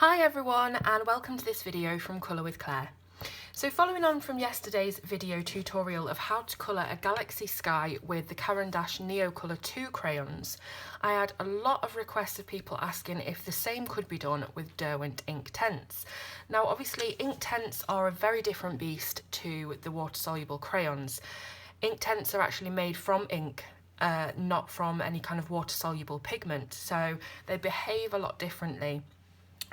Hi everyone and welcome to this video from Colour with Claire. So following on from yesterday's video tutorial of how to colour a galaxy sky with the Caran d'Ache Neocolor 2 crayons, I had a lot of requests of people asking if the same could be done with Derwent Inktense. Now obviously Inktense are a very different beast to the water-soluble crayons. Inktense are actually made from ink, not from any kind of water-soluble pigment, so they behave a lot differently.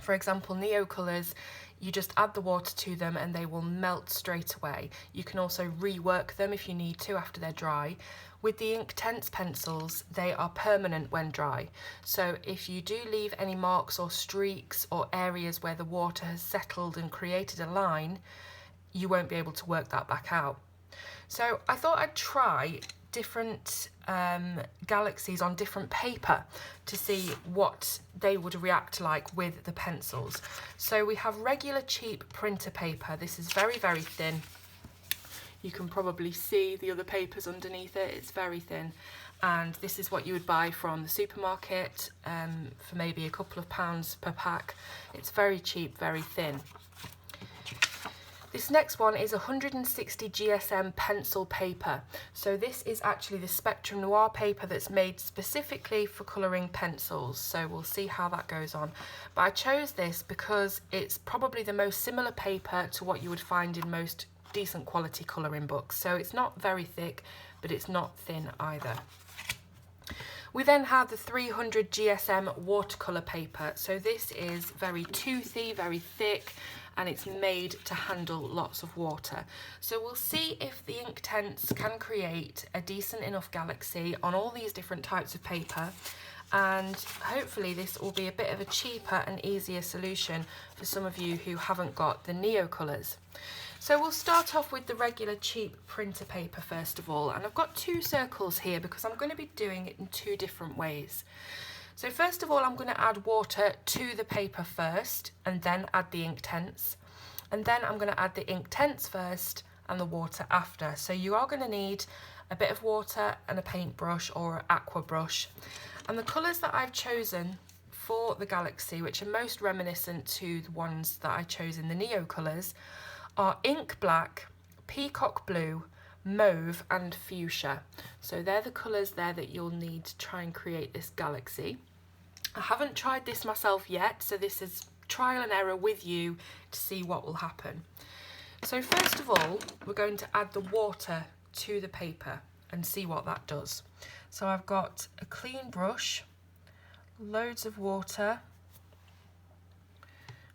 For example, Neocolours, you just add the water to them and they will melt straight away. You can also rework them if you need to after they're dry. With the Inktense pencils, they are permanent when dry. So if you do leave any marks or streaks or areas where the water has settled and created a line, you won't be able to work that back out. So I thought I'd try different galaxies on different paper to see what they would react like with the pencils. So we have regular cheap printer paper. This is very, very thin. You can probably see the other papers underneath it. It's very thin. And this is what you would buy from the supermarket for maybe a couple of pounds per pack. It's very cheap, very thin. This next one is 160 GSM pencil paper. So this is actually the Spectrum Noir paper that's made specifically for colouring pencils. So we'll see how that goes on. But I chose this because it's probably the most similar paper to what you would find in most decent quality colouring books. So it's not very thick, but it's not thin either. We then have the 300 GSM watercolour paper. So this is very toothy, very thick, and it's made to handle lots of water. So we'll see if the Inktense can create a decent enough galaxy on all these different types of paper, and hopefully this will be a bit of a cheaper and easier solution for some of you who haven't got the Neocolours. So we'll start off with the regular cheap printer paper first of all, and I've got two circles here because I'm going to be doing it in two different ways. So first of all, I'm going to add water to the paper first and then add the Inktense, and then I'm going to add the Inktense first and the water after. So you are going to need a bit of water and a paintbrush or an aqua brush, and the colours that I've chosen for the galaxy, which are most reminiscent to the ones that I chose in the Neocolours, are ink black, peacock blue, mauve and fuchsia. So they're the colours there that you'll need to try and create this galaxy. I haven't tried this myself yet, so this is trial and error with you to see what will happen. So first of all, we're going to add the water to the paper and see what that does. So I've got a clean brush, loads of water.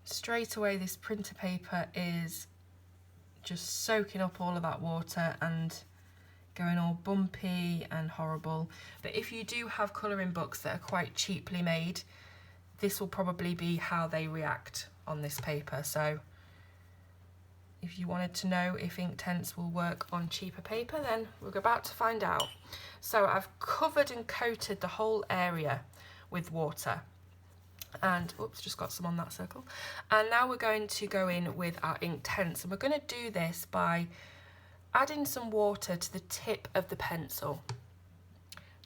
Straight away this printer paper is just soaking up all of that water and going all bumpy and horrible. But if you do have colouring books that are quite cheaply made, this will probably be how they react on this paper. So if you wanted to know if Inktense will work on cheaper paper, then we're about to find out. So I've covered and coated the whole area with water. And oops, just got some on that circle. And now we're going to go in with our Inktense, and we're going to do this by adding some water to the tip of the pencil.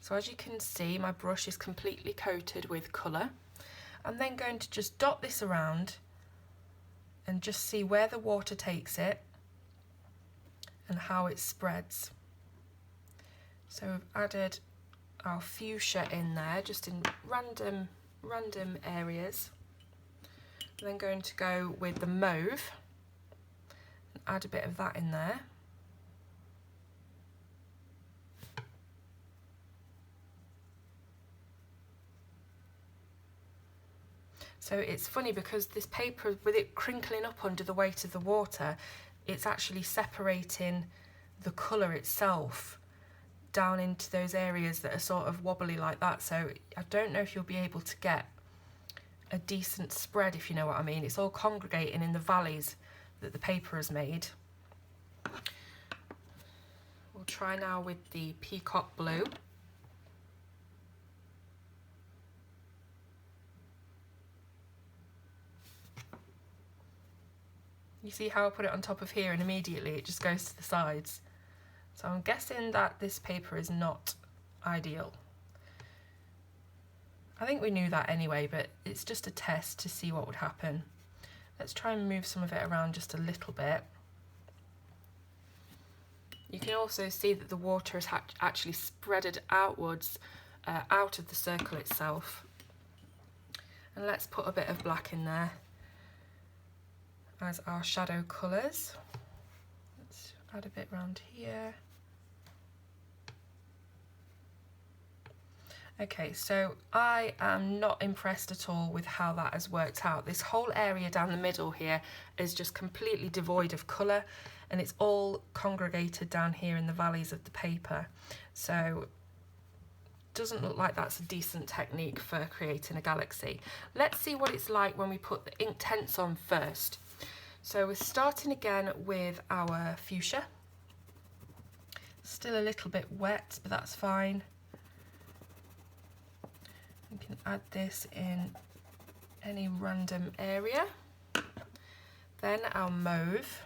So as you can see, my brush is completely coated with colour. I'm then going to just dot this around and just see where the water takes it and how it spreads. So we've added our fuchsia in there, just in random areas. I'm then going to go with the mauve and add a bit of that in there. So it's funny because this paper, with it crinkling up under the weight of the water, it's actually separating the colour itself down into those areas that are sort of wobbly like that. So I don't know if you'll be able to get a decent spread, if you know what I mean. It's all congregating in the valleys that the paper has made. We'll try now with the peacock blue. You see how I put it on top of here and immediately it just goes to the sides. So I'm guessing that this paper is not ideal. I think we knew that anyway, but it's just a test to see what would happen. Let's try and move some of it around just a little bit. You can also see that the water is actually spreaded outwards, out of the circle itself. And let's put a bit of black in there as our shadow colours. Let's add a bit around here. Okay, so I am not impressed at all with how that has worked out. This whole area down the middle here is just completely devoid of colour, and it's all congregated down here in the valleys of the paper. So doesn't look like that's a decent technique for creating a galaxy. Let's see what it's like when we put the Inktense on first. So we're starting again with our fuchsia. Still a little bit wet, but that's fine. We can add this in any random area. Then our mauve.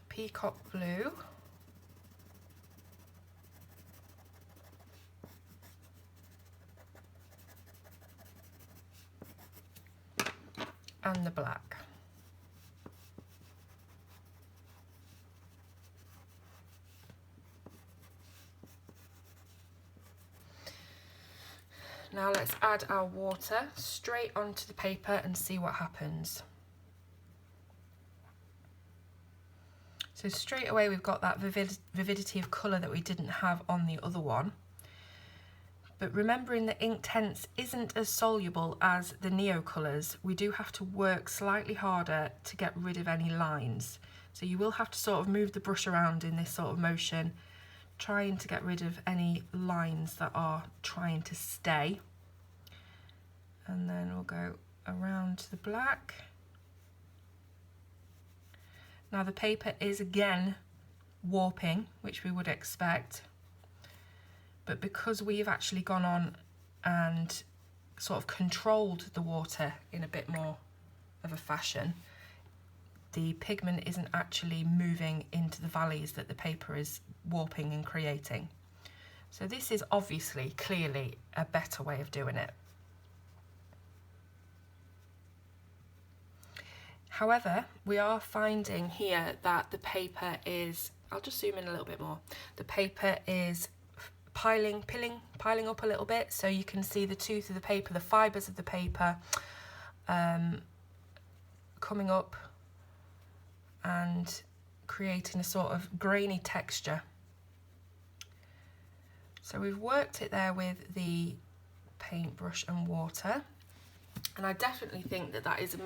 Peacock blue. And the black. Now let's add our water straight onto the paper and see what happens. So straight away we've got that vividity of colour that we didn't have on the other one. But remembering that Inktense isn't as soluble as the Neo colours, we do have to work slightly harder to get rid of any lines. So you will have to sort of move the brush around in this sort of motion, trying to get rid of any lines that are trying to stay. And then we'll go around to the black. Now the paper is again warping, which we would expect. But because we've actually gone on and sort of controlled the water in a bit more of a fashion, the pigment isn't actually moving into the valleys that the paper is warping and creating. So this is obviously, clearly, a better way of doing it. However, we are finding here that the paper is, I'll just zoom in a little bit more, the paper is piling up a little bit, so you can see the tooth of the paper, the fibres of the paper coming up and creating a sort of grainy texture. So we've worked it there with the paintbrush and water, and I definitely think that that is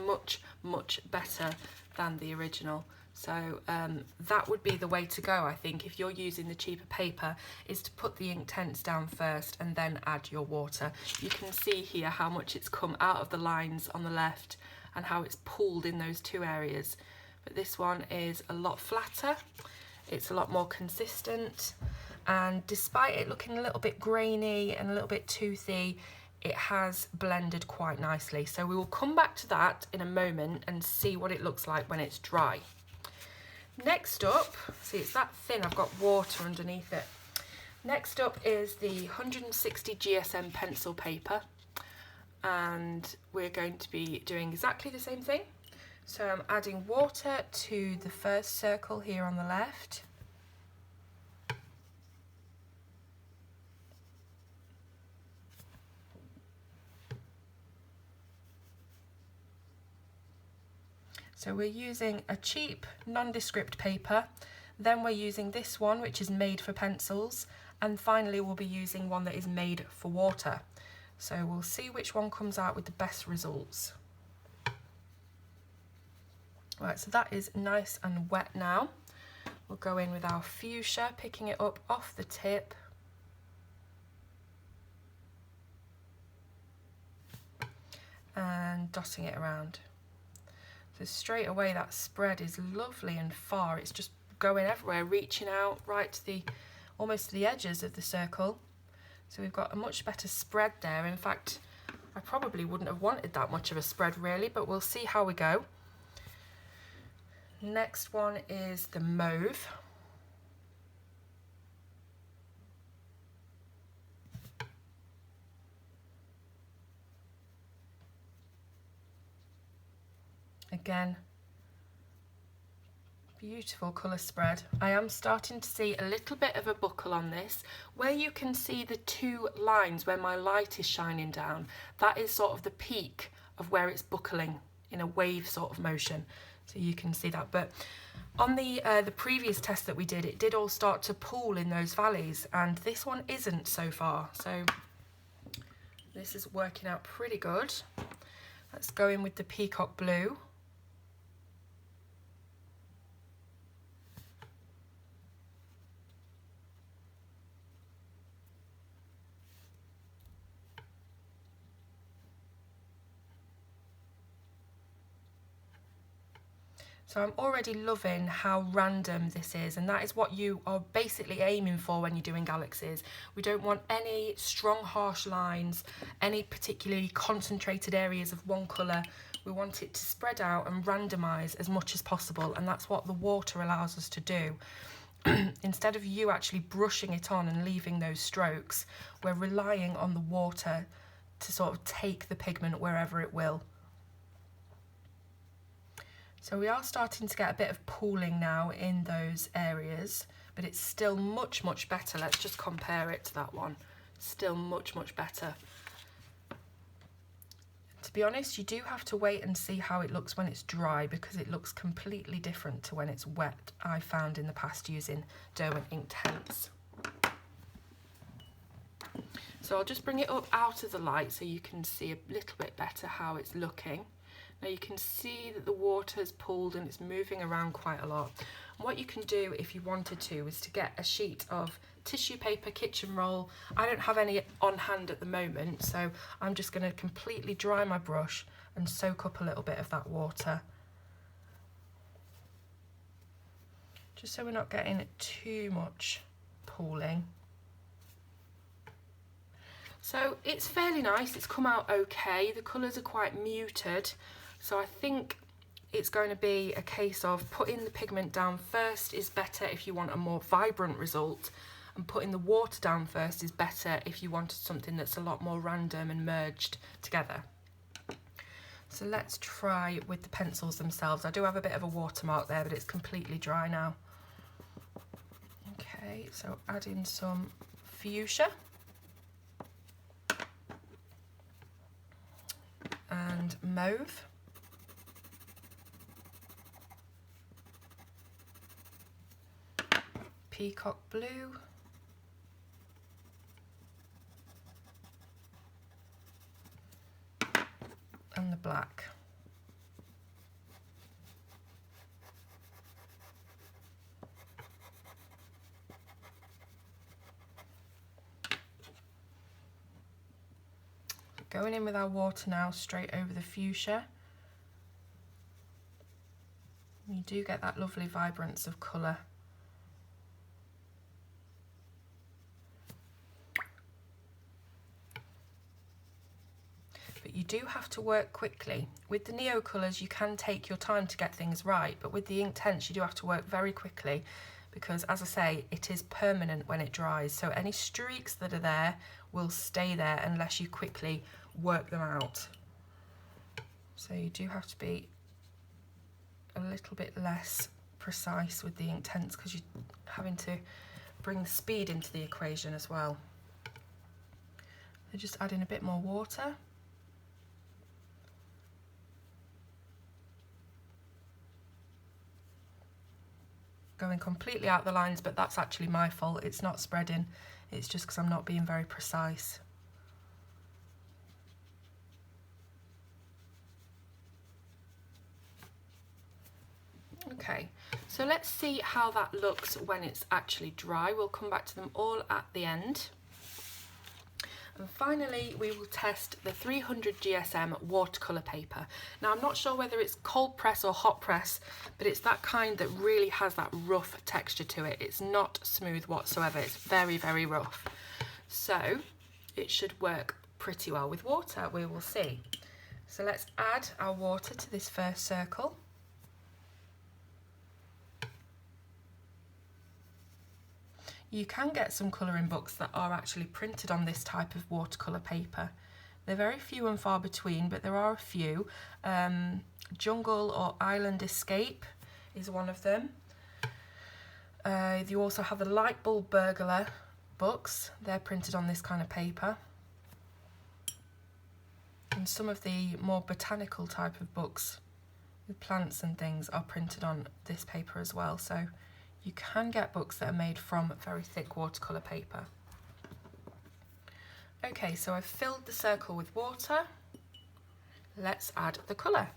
much better than the original. So that would be the way to go, I think, if you're using the cheaper paper, is to put the Inktense down first and then add your water. You can see here how much it's come out of the lines on the left and how it's pulled in those two areas. But this one is a lot flatter, it's a lot more consistent, and despite it looking a little bit grainy and a little bit toothy, it has blended quite nicely. So we will come back to that in a moment and see what it looks like when it's dry. Next up, see it's that thin, I've got water underneath it. Next up is the 160 GSM pencil paper, and we're going to be doing exactly the same thing. So I'm adding water to the first circle here on the left. So we're using a cheap nondescript paper, then we're using this one which is made for pencils, and finally we'll be using one that is made for water. So we'll see which one comes out with the best results. Right, so that is nice and wet now. We'll go in with our fuchsia, picking it up off the tip. And dotting it around. So straight away that spread is lovely and far. It's just going everywhere, reaching out right to the, almost to the edges of the circle. So we've got a much better spread there. In fact, I probably wouldn't have wanted that much of a spread really, but we'll see how we go. Next one is the mauve. Again, beautiful colour spread. I am starting to see a little bit of a buckle on this. Where you can see the two lines where my light is shining down, that is sort of the peak of where it's buckling in a wave sort of motion. So you can see that. But on the previous test that we did, it did all start to pool in those valleys, and this one isn't so far. So this is working out pretty good. Let's go in with the peacock blue. So I'm already loving how random this is, and that is what you are basically aiming for when you're doing galaxies. We don't want any strong harsh lines, any particularly concentrated areas of one colour. We want it to spread out and randomise as much as possible, and that's what the water allows us to do. Instead of you actually brushing it on and leaving those strokes, we're relying on the water to sort of take the pigment wherever it will. So we are starting to get a bit of pooling now in those areas, but it's still much, much better. Let's just compare it to that one. Still much, much better. To be honest, you do have to wait and see how it looks when it's dry, because it looks completely different to when it's wet, I found in the past using Derwent Inktense. So I'll just bring it up out of the light so you can see a little bit better how it's looking. Now you can see that the water has pooled and it's moving around quite a lot. And what you can do if you wanted to is to get a sheet of tissue paper, kitchen roll. I don't have any on hand at the moment, so I'm just going to completely dry my brush and soak up a little bit of that water. Just so we're not getting too much pooling. So it's fairly nice, it's come out okay. The colours are quite muted. So I think it's going to be a case of putting the pigment down first is better if you want a more vibrant result, and putting the water down first is better if you wanted something that's a lot more random and merged together. So let's try with the pencils themselves. I do have a bit of a watermark there, but it's completely dry now. Okay, so add in some fuchsia. And mauve. Peacock blue. And the black. Going in with our water now, straight over the fuchsia. You do get that lovely vibrance of colour. But you do have to work quickly. With the neo colours you can take your time to get things right, but with the Inktense you do have to work very quickly, because as I say, it is permanent when it dries, so any streaks that are there will stay there unless you quickly work them out. So you do have to be a little bit less precise with the Inktense, because you're having to bring the speed into the equation as well. So just add in a bit more water. Going completely out the lines, but that's actually my fault. It's not spreading, it's just because I'm not being very precise. Okay, so let's see how that looks when it's actually dry. We'll come back to them all at the end. And finally, we will test the 300 GSM watercolour paper. Now, I'm not sure whether it's cold press or hot press, but it's that kind that really has that rough texture to it. It's not smooth whatsoever. It's very, very rough. So it should work pretty well with water. We will see. So let's add our water to this first circle. You can get some colouring books that are actually printed on this type of watercolour paper. They're very few and far between, but there are a few. Jungle or Island Escape is one of them. You also have the Light Bulb Burglar books. They're printed on this kind of paper. And some of the more botanical type of books with plants and things are printed on this paper as well. So you can get books that are made from very thick watercolour paper. Okay, so I've filled the circle with water. Let's add the colour.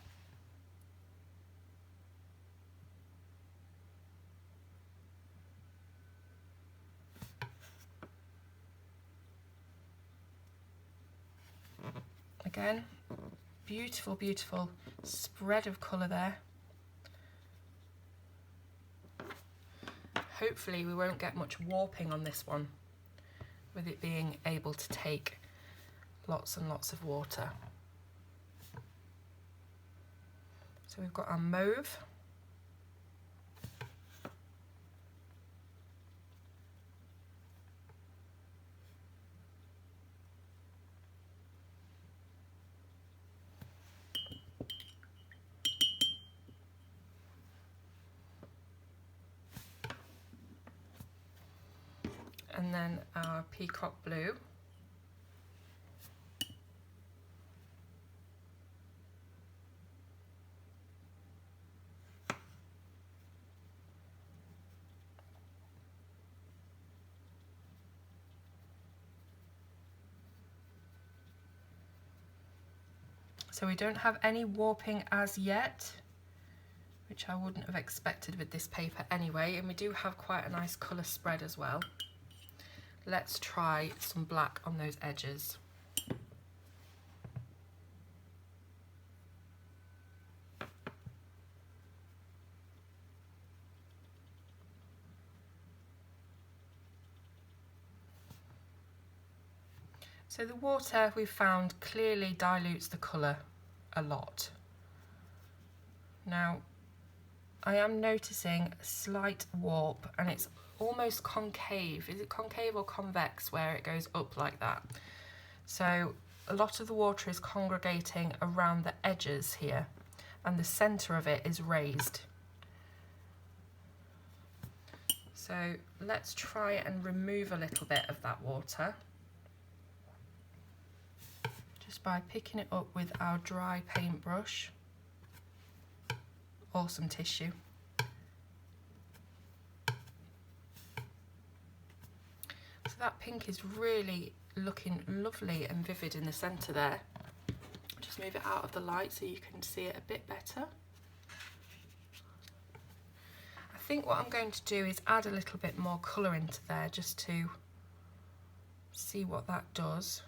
Again, beautiful, beautiful spread of colour there. Hopefully we won't get much warping on this one, with it being able to take lots and lots of water. So we've got our mauve. And then our peacock blue. So we don't have any warping as yet, which I wouldn't have expected with this paper anyway, and we do have quite a nice colour spread as well. Let's try some black on those edges. So the water we've found clearly dilutes the colour a lot. Now I am noticing a slight warp, and it's almost concave. Is it concave or convex where it goes up like that? So a lot of the water is congregating around the edges here, and the centre of it is raised. So let's try and remove a little bit of that water just by picking it up with our dry paintbrush or some tissue. So that pink is really looking lovely and vivid in the centre there. Just move it out of the light so you can see it a bit better. I think what I'm going to do is add a little bit more colour into there just to see what that does.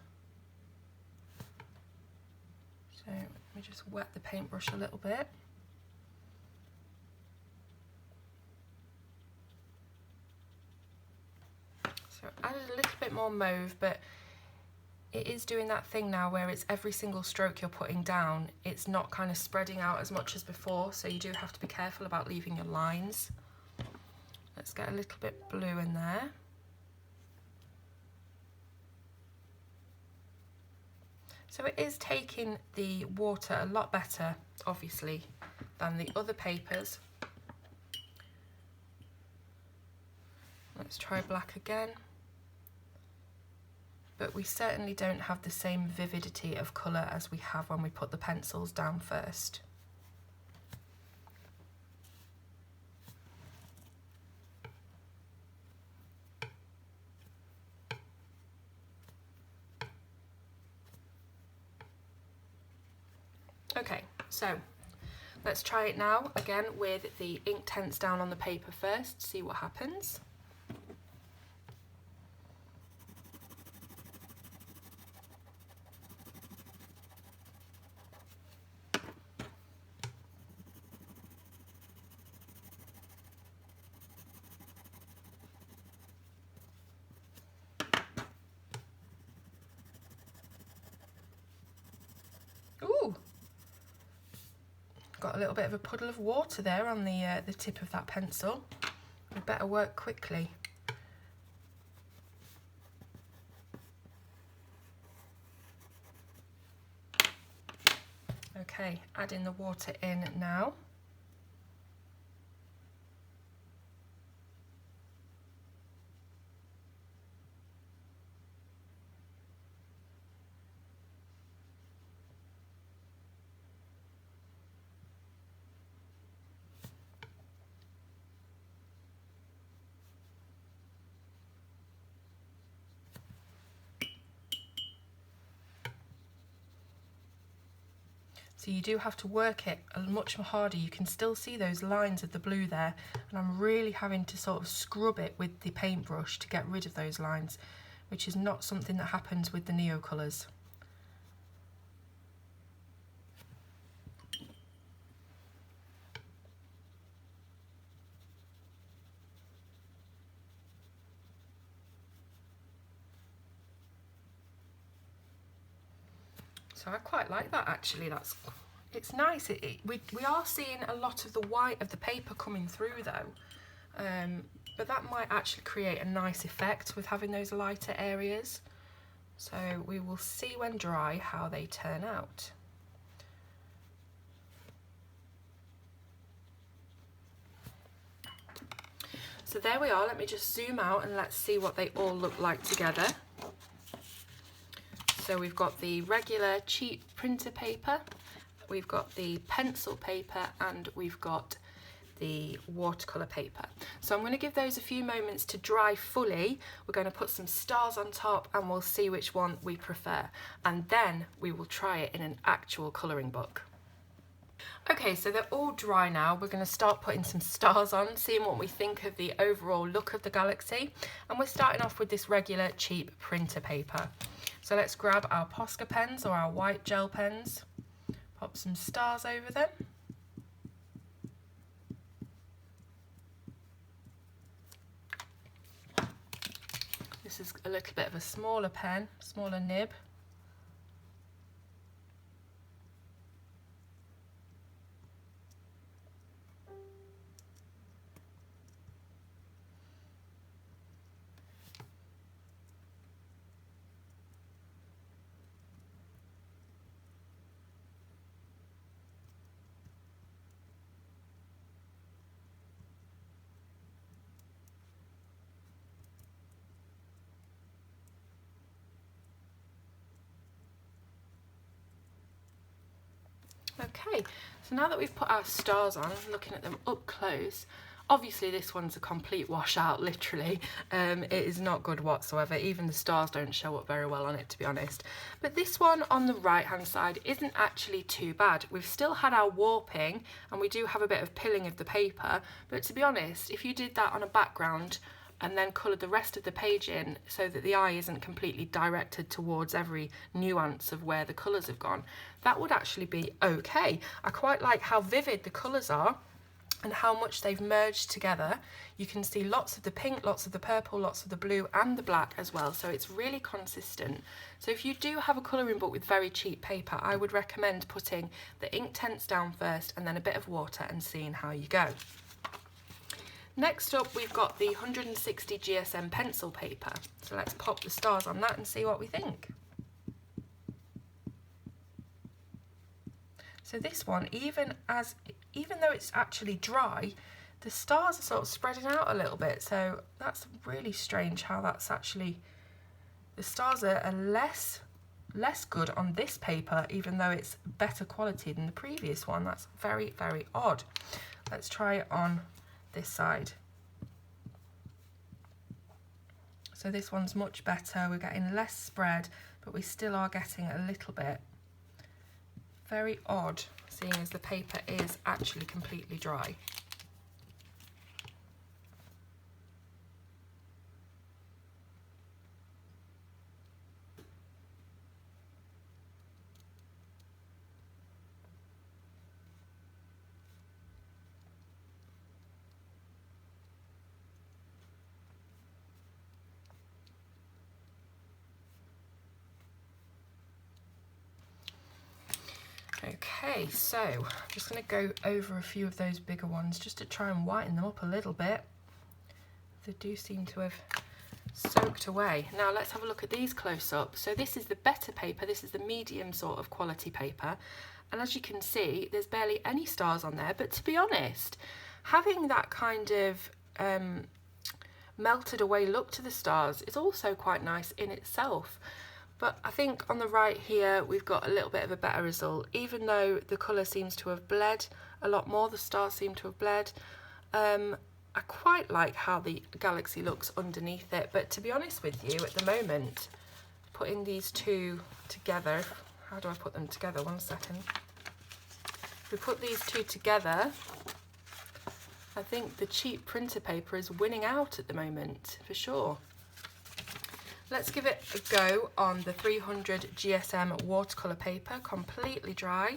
So let me just wet the paintbrush a little bit. So added a little bit more mauve, but it is doing that thing now where it's every single stroke you're putting down, it's not kind of spreading out as much as before, so you do have to be careful about leaving your lines. Let's get a little bit blue in there. So it is taking the water a lot better, obviously, than the other papers. Let's try black again. But we certainly don't have the same vividity of colour as we have when we put the pencils down first. Okay, so let's try it now again with the Inktense down on the paper first, see what happens. Ooh! Got a little bit of a puddle of water there on the tip of that pencil. We better work quickly. Okay, adding the water in now. So you do have to work it much harder. You can still see those lines of the blue there, and I'm really having to sort of scrub it with the paintbrush to get rid of those lines, which is not something that happens with the Neo colours. So I quite like that actually. It's nice. We are seeing a lot of the white of the paper coming through though, but that might actually create a nice effect with having those lighter areas. So we will see when dry how they turn out. So there we are. Let me just zoom out and let's see what they all look like together. So we've got the regular cheap printer paper, we've got the pencil paper, and we've got the watercolour paper. So I'm going to give those a few moments to dry fully. We're going to put some stars on top and we'll see which one we prefer. And then we will try it in an actual colouring book. Okay, so they're all dry now. We're going to start putting some stars on, seeing what we think of the overall look of the galaxy. And we're starting off with this regular cheap printer paper. So let's grab our Posca pens or our white gel pens, pop some stars over them. This is a little bit of a smaller pen, smaller nib. Okay, so now that we've put our stars on, looking at them up close, obviously this one's a complete washout, literally. It is not good whatsoever. Even the stars don't show up very well on it, to be honest. But this one on the right hand side isn't actually too bad. We've still had our warping and we do have a bit of pilling of the paper, but to be honest, if you did that on a background and then coloured the rest of the page in so that the eye isn't completely directed towards every nuance of where the colours have gone, that would actually be okay. I quite like how vivid the colours are and how much they've merged together. You can see lots of the pink, lots of the purple, lots of the blue and the black as well, so it's really consistent. So if you do have a colouring book with very cheap paper, I would recommend putting the Inktense down first and then a bit of water and seeing how you go. Next up, we've got the 160 GSM pencil paper. So let's pop the stars on that and see what we think. So this one, even though it's actually dry, the stars are sort of spreading out a little bit. So that's really strange how that's actually, the stars are less good on this paper, even though it's better quality than the previous one. That's very, very odd. Let's try it on this side. So this one's much better. We're getting less spread, but we still are getting a little bit. Very odd, seeing as the paper is actually completely dry. Okay, so I'm just going to go over a few of those bigger ones just to try and whiten them up a little bit. They do seem to have soaked away. Now let's have a look at these close up. So this is the better paper, this is the medium sort of quality paper, And as you can see, there's barely any stars on there, but to be honest, having that kind of melted away look to the stars is also quite nice in itself. But I think on the right here we've got a little bit of a better result. Even though the colour seems to have bled a lot more, the stars seem to have bled, I quite like how the galaxy looks underneath it. But to be honest with you, at the moment, putting these two together, how do I put them together? 1 second. If we put these two together, I think the cheap printer paper is winning out at the moment, for sure. Let's give it a go on the 300 GSM watercolour paper, completely dry.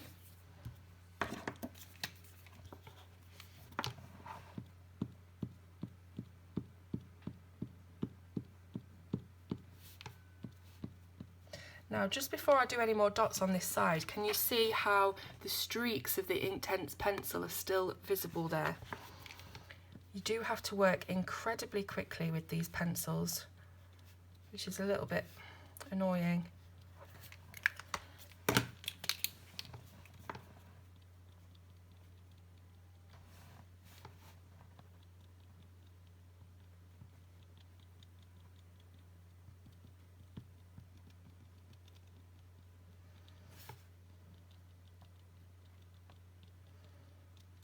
Now, just before I do any more dots on this side, can you see how the streaks of the Inktense pencil are still visible there? You do have to work incredibly quickly with these pencils, which is a little bit annoying.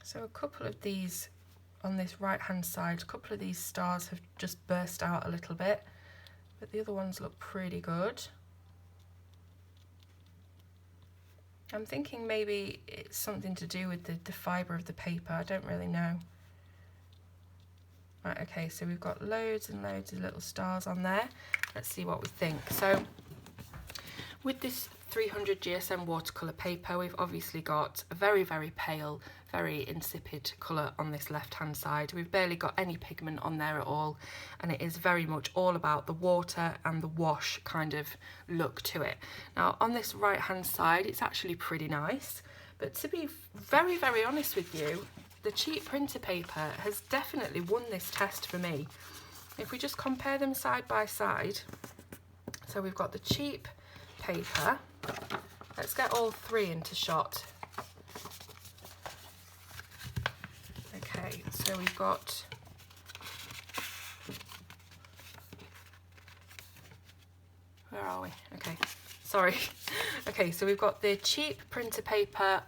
So a couple of these on this right hand side, a couple of these stars have just burst out a little bit, but the other ones look pretty good. I'm thinking maybe it's something to do with the fibre of the paper, I don't really know. Right, okay, so we've got loads and loads of little stars on there. Let's see what we think. So with this 300 GSM watercolour paper, we've obviously got a very, very pale, very insipid colour on this left hand side. We've barely got any pigment on there at all, and it is very much all about the water and the wash kind of look to it. Now on this right hand side, it's actually pretty nice, but to be very, very honest with you, the cheap printer paper has definitely won this test for me. If we just compare them side by side, so we've got the cheap paper. Let's get all three into shot. Okay, so we've got where are we? Okay, sorry. Okay, so we've got the cheap printer paper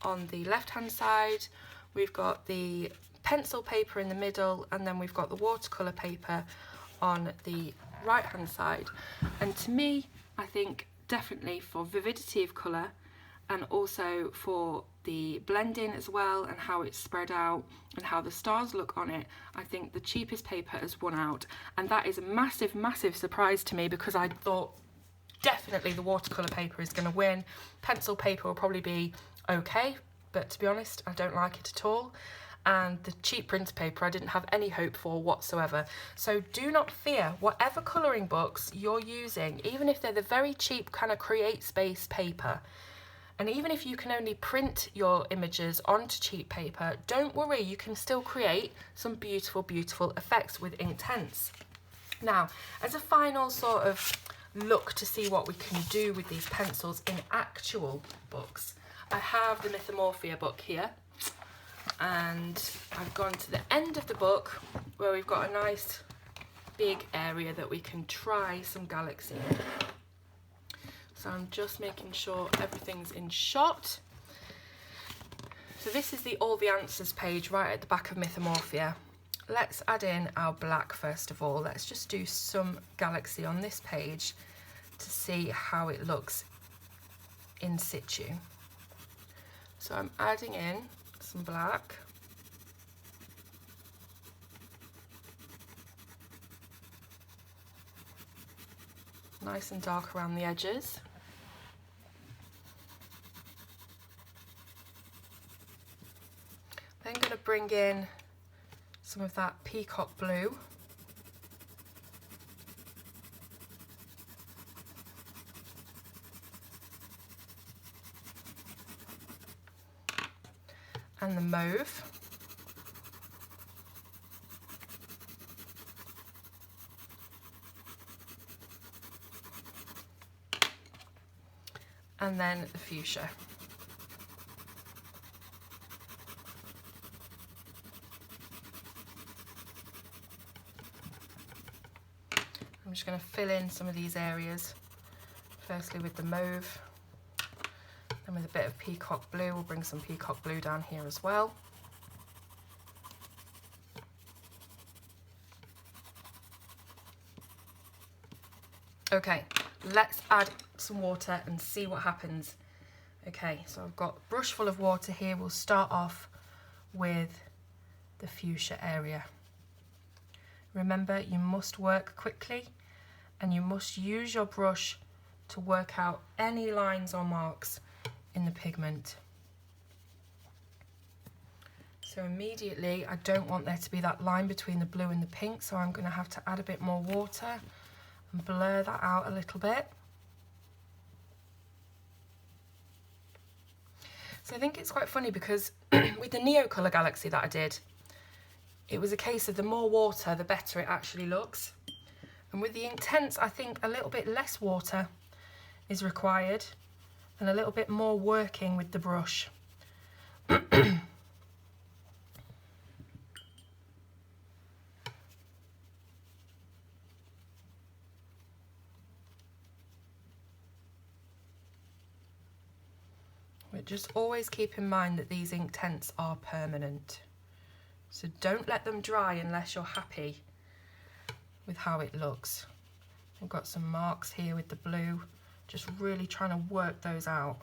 on the left hand side, we've got the pencil paper in the middle, and then we've got the watercolour paper on the right hand side. And to me, I think definitely for vividity of colour and also for the blending as well and how it's spread out and how the stars look on it, I think the cheapest paper has won out. And that is a massive, massive surprise to me, because I thought definitely the watercolour paper is going to win. Pencil paper will probably be okay, but to be honest, I don't like it at all. And the cheap printer paper I didn't have any hope for whatsoever. So do not fear, whatever colouring books you're using, even if they're the very cheap kind of Create Space paper, and even if you can only print your images onto cheap paper, don't worry, you can still create some beautiful, beautiful effects with Inktense. Now, as a final sort of look to see what we can do with these pencils in actual books, I have the Mythomorphia book here. And I've gone to the end of the book where we've got a nice big area that we can try some galaxy in. So I'm just making sure everything's in shot. So this is the All the Answers page right at the back of Mythomorphia. Let's add in our black first of all. Let's just do some galaxy on this page to see how it looks in situ. So I'm adding in some black. Nice and dark around the edges. Then going to bring in some of that peacock blue. And the mauve. And then the fuchsia. I'm just going to fill in some of these areas, firstly with the mauve, then with a bit of peacock blue. We'll bring some peacock blue down here as well. Okay, let's add some water and see what happens. Okay, so I've got a brush full of water here. We'll start off with the fuchsia area. Remember, you must work quickly and you must use your brush to work out any lines or marks in the pigment. So immediately, I don't want there to be that line between the blue and the pink, so I'm going to have to add a bit more water and blur that out a little bit. So I think it's quite funny because with the Neo Colour Galaxy that I did, it was a case of the more water, the better it actually looks. And with the Inktense, I think a little bit less water is required and a little bit more working with the brush. But just always keep in mind that these Inktense are permanent. So don't let them dry unless you're happy with how it looks. I've got some marks here with the blue, just really trying to work those out.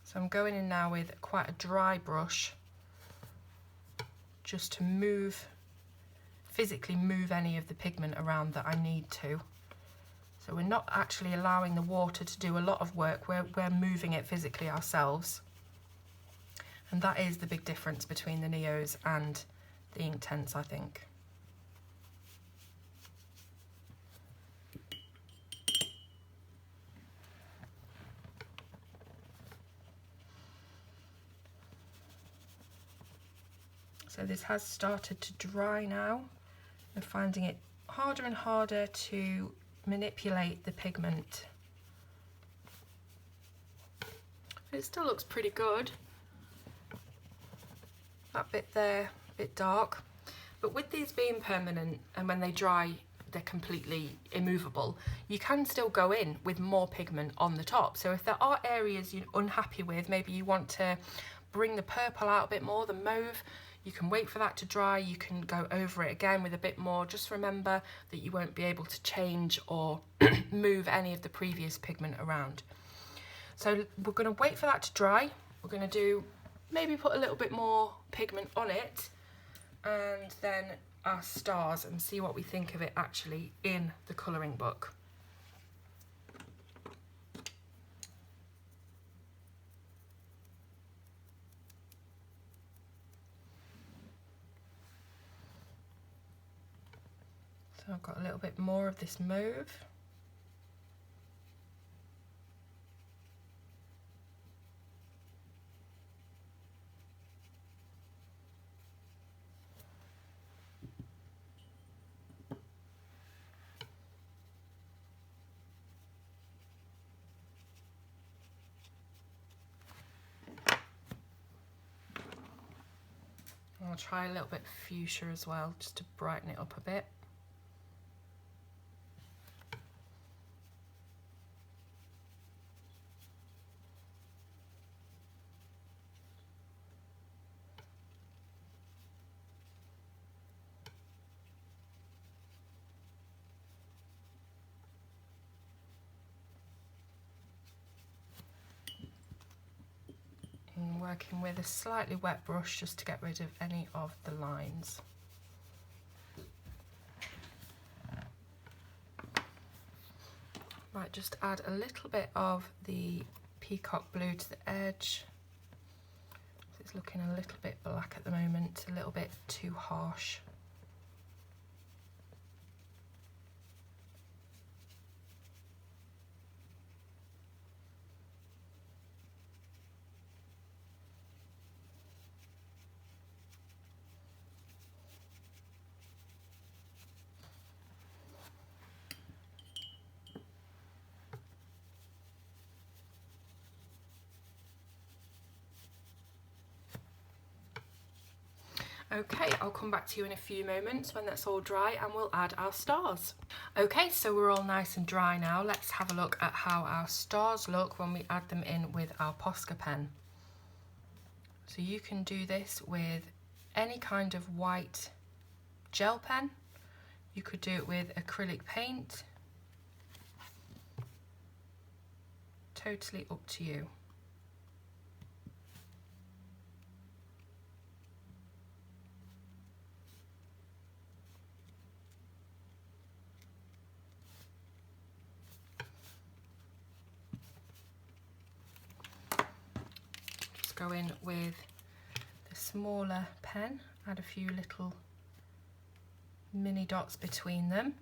So I'm going in now with quite a dry brush just to physically move any of the pigment around that I need to. So we're not actually allowing the water to do a lot of work, we're moving it physically ourselves. And that is the big difference between the Neos and the Inktense, I think. So this has started to dry now. I'm finding it harder and harder to manipulate the pigment. It still looks pretty good. That bit there, a bit dark. But with these being permanent and when they dry, they're completely immovable, you can still go in with more pigment on the top. So if there are areas you're unhappy with, maybe you want to bring the purple out a bit more, the mauve, you can wait for that to dry, you can go over it again with a bit more. Just remember that you won't be able to change or move any of the previous pigment around. So we're going to wait for that to dry. We're going to maybe put a little bit more pigment on it and then our stars and see what we think of it actually in the colouring book. So I've got a little bit more of this mauve. I'll try a little bit of fuchsia as well, just to brighten it up a bit. Working with a slightly wet brush just to get rid of any of the lines. Might just add a little bit of the peacock blue to the edge. It's looking a little bit black at the moment, a little bit too harsh. Okay, I'll come back to you in a few moments when that's all dry and we'll add our stars. Okay, so we're all nice and dry now. Let's have a look at how our stars look when we add them in with our Posca pen. So you can do this with any kind of white gel pen. You could do it with acrylic paint. Totally up to you. Just go in with the smaller pen, add a few little mini dots between them.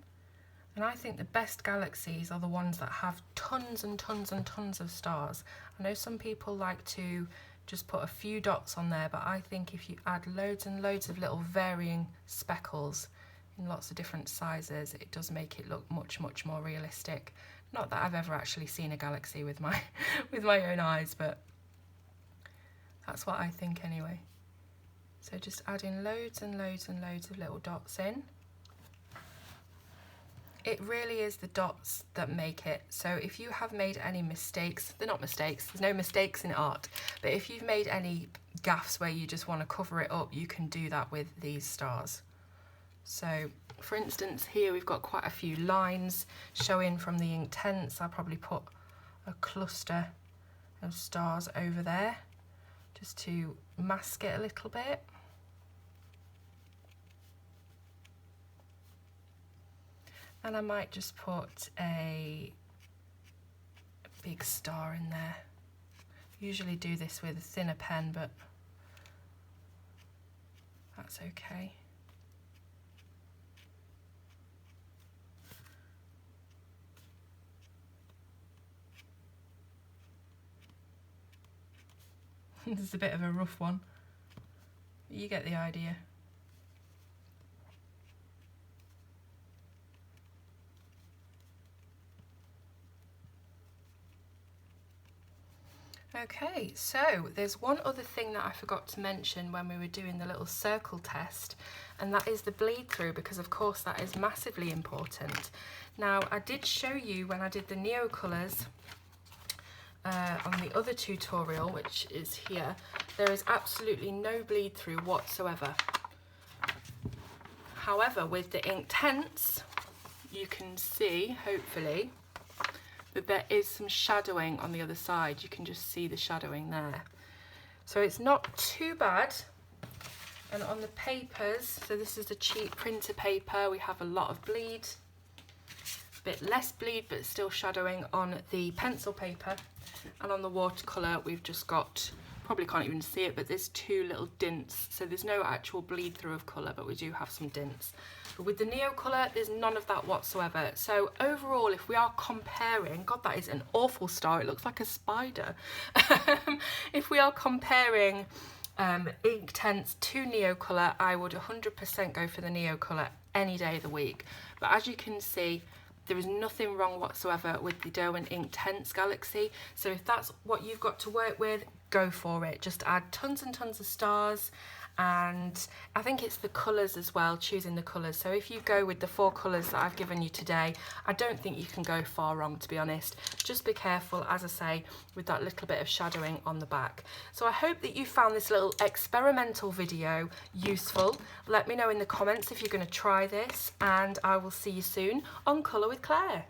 And I think the best galaxies are the ones that have tons and tons and tons of stars. I know some people like to just put a few dots on there, but I think if you add loads and loads of little varying speckles in lots of different sizes, it does make it look much, much more realistic. Not that I've ever actually seen a galaxy with my with my own eyes, but that's what I think anyway. So just adding loads and loads and loads of little dots in. It really is the dots that make it. So if you have made any mistakes, they're not mistakes, there's no mistakes in art, but if you've made any gaffes where you just want to cover it up, you can do that with these stars. So for instance, here we've got quite a few lines showing from the Inktense. I'll probably put a cluster of stars over there just to mask it a little bit. And I might just put a big star in there. Usually do this with a thinner pen, but that's okay. This is a bit of a rough one. You get the idea. Okay, so there's one other thing that I forgot to mention when we were doing the little circle test, and that is the bleed through, because of course that is massively important. Now, I did show you when I did the neo colours on the other tutorial, which is here, there is absolutely no bleed through whatsoever. However, with the Inktense, you can see, hopefully, that there is some shadowing on the other side. You can just see the shadowing there. So it's not too bad. And on the papers, so this is the cheap printer paper, we have a lot of bleed. A bit less bleed, but still shadowing on the pencil paper. And on the watercolour, we've just got, probably can't even see it, but there's two little dints. So there's no actual bleed through of colour, but we do have some dints. But with the neo colour, there's none of that whatsoever. So overall, if we are comparing, God, that is an awful star. It looks like a spider. If we are comparing Inktense to neo colour, I would 100% go for the neo colour any day of the week. But as you can see, there is nothing wrong whatsoever with the Derwent Inktense Galaxy. So if that's what you've got to work with, go for it. Just add tons and tons of stars, and I think it's the colours as well, choosing the colours. So if you go with the 4 colours that I've given you today, I don't think you can go far wrong, to be honest. Just be careful, as I say, with that little bit of shadowing on the back. So I hope that you found this little experimental video useful. Let me know in the comments if you're going to try this, and I will see you soon on Colour with Claire.